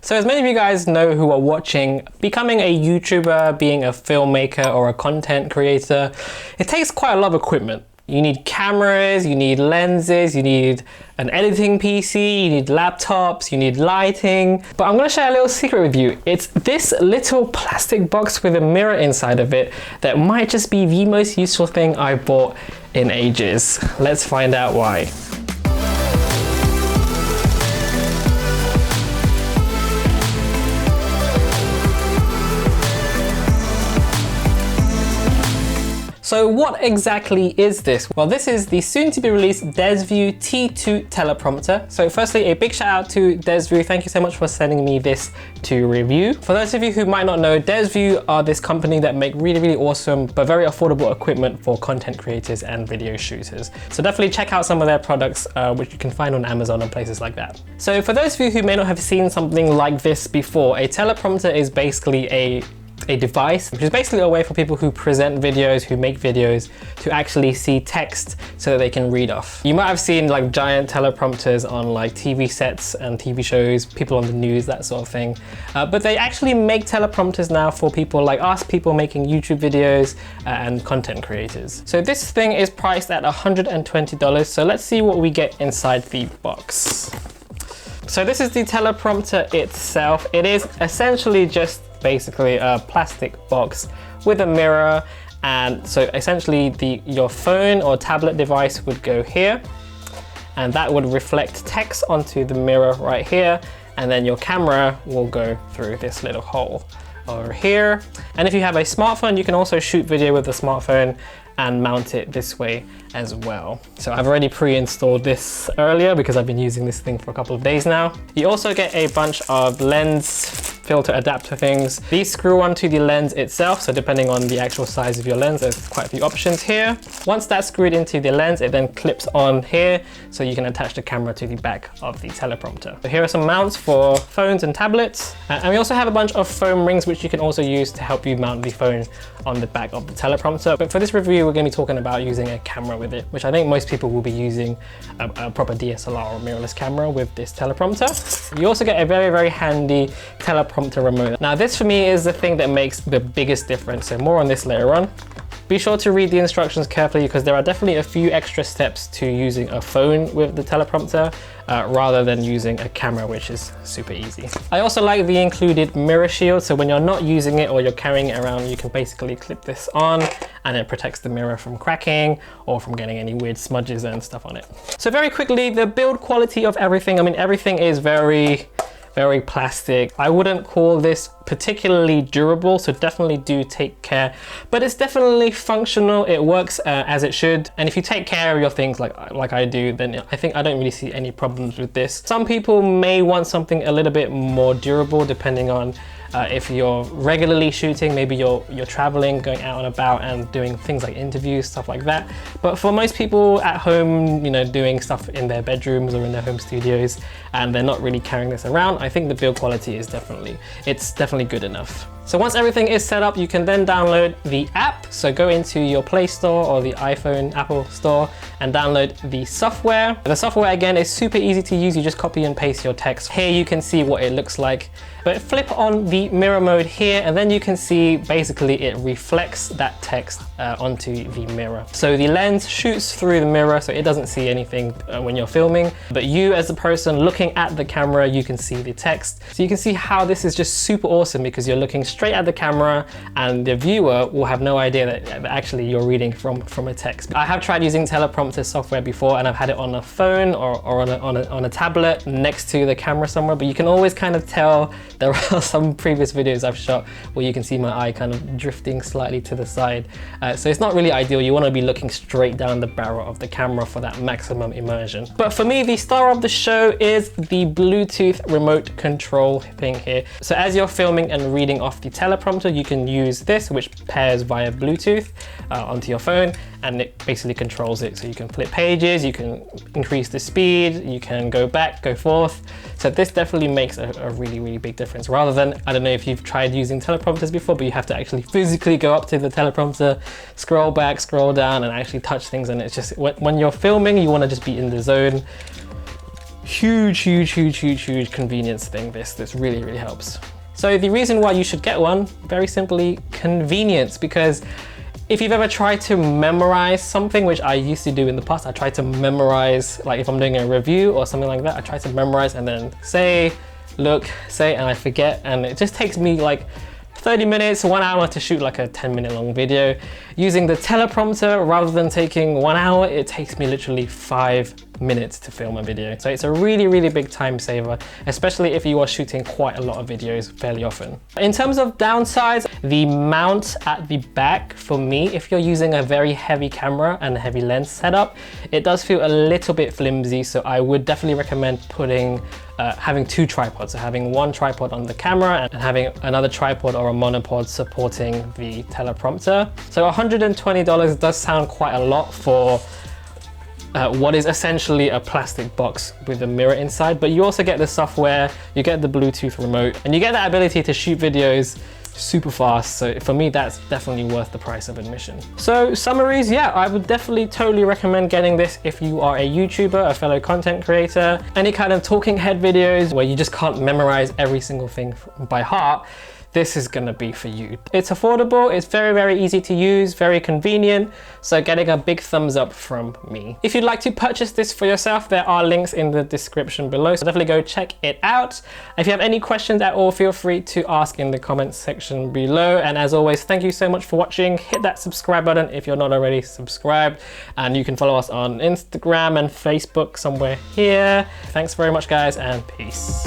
So as many of you guys know who are watching, becoming a YouTuber, being a filmmaker or a content creator, it takes quite a lot of equipment. You need cameras, you need lenses, you need an editing PC, you need laptops, you need lighting. But I'm gonna share a little secret with you. It's this little plastic box with a mirror inside of it that might just be the most useful thing I bought in ages. Let's find out why. So what exactly is this? Well, this is the soon to be released Desview T2 Teleprompter. So firstly, a big shout out to Desview. Thank you so much for sending me this to review. For those of you who might not know, Desview are this company that make really awesome but very affordable equipment for content creators and video shooters. So definitely check out some of their products, which you can find on Amazon and places like that. So for those of you who may not have seen something like this before, a teleprompter is basically a device, which is basically a way for people who present videos, who make videos, to actually see text so that they can read off. You might have seen like giant teleprompters on like TV sets and TV shows, people on the news, that sort of thing. But they actually make teleprompters now for people like us, people making YouTube videos and content creators. So this thing is priced at $120. So let's see what we get inside the box. So this is the teleprompter itself. It is essentially just basically a plastic box with a mirror, and so essentially your phone or tablet device would go here, and that would reflect text onto the mirror right here, and then your camera will go through this little hole over here. And if you have a smartphone, you can also shoot video with the smartphone and mount it this way as well. So I've already pre-installed this earlier because I've been using this thing for a couple of days now. You also get a bunch of lens filter adapter things. These screw onto the lens itself, so depending on the actual size of your lens, there's quite a few options here. Once that's screwed into the lens, it then clips on here, so you can attach the camera to the back of the teleprompter. So here are some mounts for phones and tablets. And we also have a bunch of foam rings, which you can also use to help you mount the phone on the back of the teleprompter. But for this review, we're going to be talking about using a camera with it, which I think most people will be using a proper DSLR or mirrorless camera with this teleprompter. You also get a very handy teleprompter remote. Now this for me is the thing that makes the biggest difference, so more on this later on. Be sure to read the instructions carefully because there are definitely a few extra steps to using a phone with the teleprompter rather than using a camera, which is super easy. I also like the included mirror shield, so when you're not using it or you're carrying it around, you can basically clip this on and it protects the mirror from cracking or from getting any weird smudges and stuff on it. So very quickly, the build quality of everything, I mean, everything is very plastic. I wouldn't call this particularly durable, so definitely do take care, but it's definitely functional. It works as it should, and if you take care of your things like I do, then I don't really see any problems with this. Some people may want something a little bit more durable depending on if you're regularly shooting, maybe you're traveling, going out and about and doing things like interviews, stuff like that. But for most people at home, you know, doing stuff in their bedrooms or in their home studios, and they're not really carrying this around, I think the build quality is definitely good enough. So once everything is set up, you can then download the app. So go into your Play Store or the iPhone Apple Store and download the software. The software again is super easy to use. You just copy and paste your text. Here you can see what it looks like. But flip on the mirror mode here, and then you can see basically it reflects that text onto the mirror. So the lens shoots through the mirror, so it doesn't see anything when you're filming. But you as the person looking at the camera, you can see the text. So you can see how this is just super awesome because you're looking straight at the camera and the viewer will have no idea that actually you're reading from a text. I have tried using teleprompter software before, and I've had it on a phone or on a tablet next to the camera somewhere, but you can always kind of tell. There are some previous videos I've shot where you can see my eye kind of drifting slightly to the side. So it's not really ideal. You want to be looking straight down the barrel of the camera for that maximum immersion. But for me, the star of the show is the Bluetooth remote control thing here. So as you're filming and reading off the teleprompter, you can use this, which pairs via Bluetooth onto your phone, and it basically controls it. So you can flip pages, you can increase the speed, you can go back, go forth. So this definitely makes a really big difference, rather than, I don't know if you've tried using teleprompters before, but you have to actually physically go up to the teleprompter, scroll back, scroll down, and actually touch things. And it's just, when you're filming, you want to just be in the zone. huge convenience thing. This really helps. So the reason why you should get one, very simply, convenience, because if you've ever tried to memorize something, which I used to do in the past, I tried to memorize, like if I'm doing a review or something like that, I try to memorize and then say, look, say, and I forget, and it just takes me like 30 minutes, 1 hour to shoot like a 10-minute long video. Using the teleprompter, rather than taking 1 hour, it takes me literally 5 minutes to film a video. So it's a really big time saver, especially if you are shooting quite a lot of videos fairly often. In terms of downsides, the mount at the back, for me, if you're using a very heavy camera and a heavy lens setup, it does feel a little bit flimsy. So I would definitely recommend having 2 tripods. So having one tripod on the camera and having another tripod or a monopod supporting the teleprompter. So $120 does sound quite a lot for what is essentially a plastic box with a mirror inside, but you also get the software, you get the Bluetooth remote, and you get the ability to shoot videos super fast. So for me, that's definitely worth the price of admission. So summaries, yeah, I would definitely totally recommend getting this if you are a YouTuber, a fellow content creator, any kind of talking head videos where you just can't memorize every single thing by heart. This is gonna be for you. It's affordable, it's very easy to use, very convenient, so getting a big thumbs up from me. If you'd like to purchase this for yourself, there are links in the description below, so definitely go check it out. If you have any questions at all, feel free to ask in the comments section below. And as always, thank you so much for watching. Hit that subscribe button if you're not already subscribed, and you can follow us on Instagram and Facebook somewhere here. Thanks very much, guys, and peace.